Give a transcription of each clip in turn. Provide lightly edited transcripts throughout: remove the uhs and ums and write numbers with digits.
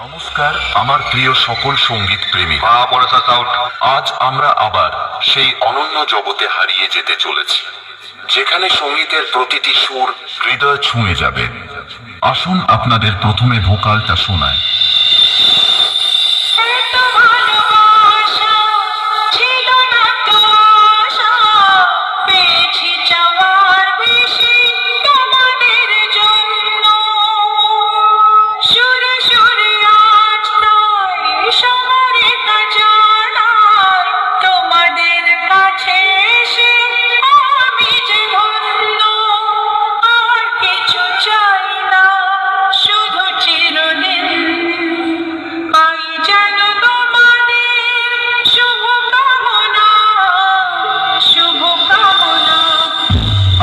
নমস্কার আমার প্রিয় সকল সঙ্গীত প্রেমী, আজ আমরা আবার সেই অনন্য জগতে হারিয়ে যেতে চলেছি, যেখানে সঙ্গীতের প্রতিটি সুর হৃদয় ছুঁয়ে যাবে। আসুন আপনাদের প্রথমে ভোকালটা শোনায়।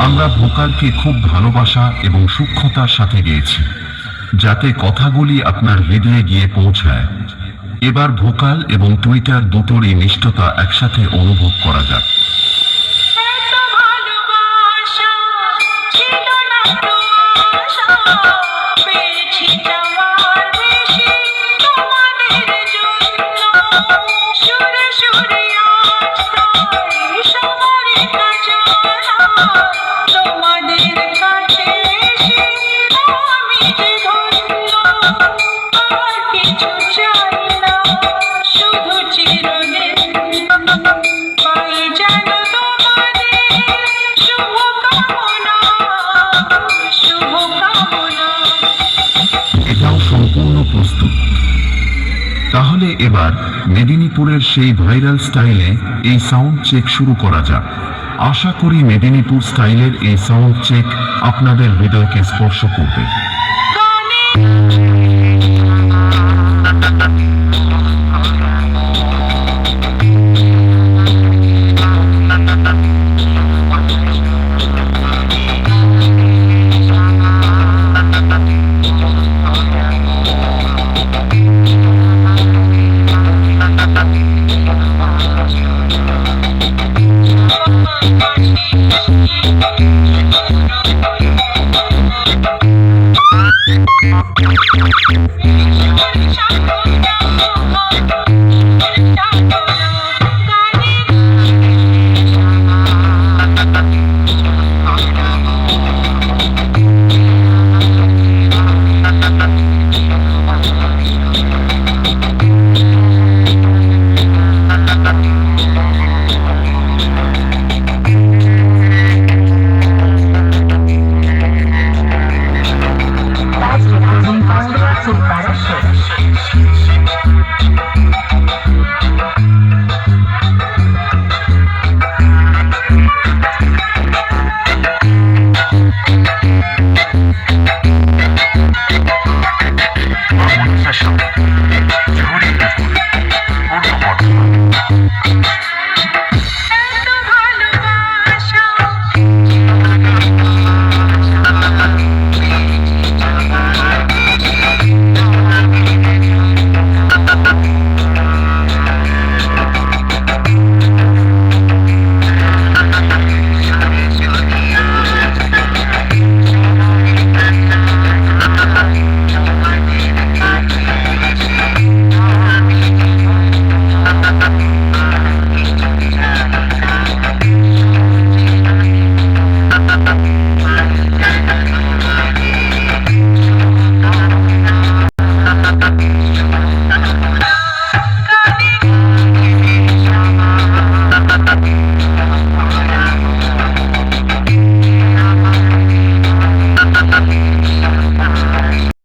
আমরা ভোকালকে খুব ভালোবাসা এবং সূক্ষ্মতার সাথে গেয়েছি, যাতে কথাগুলি আপনার হৃদয়ে গিয়ে পৌঁছায়। এবার ভোকাল এবং টুইটার দুটোরই নিষ্ঠতা একসাথে অনুভব করা যাক। তাহলে এবার মেদিনীপুরের সেই ভাইরাল স্টাইলে এই সাউন্ড চেক শুরু করা যাক। আশা করি মেদিনীপুর স্টাইলের এই সাউন্ড চেক আপনাদের হৃদয়কে স্পর্শ করবে।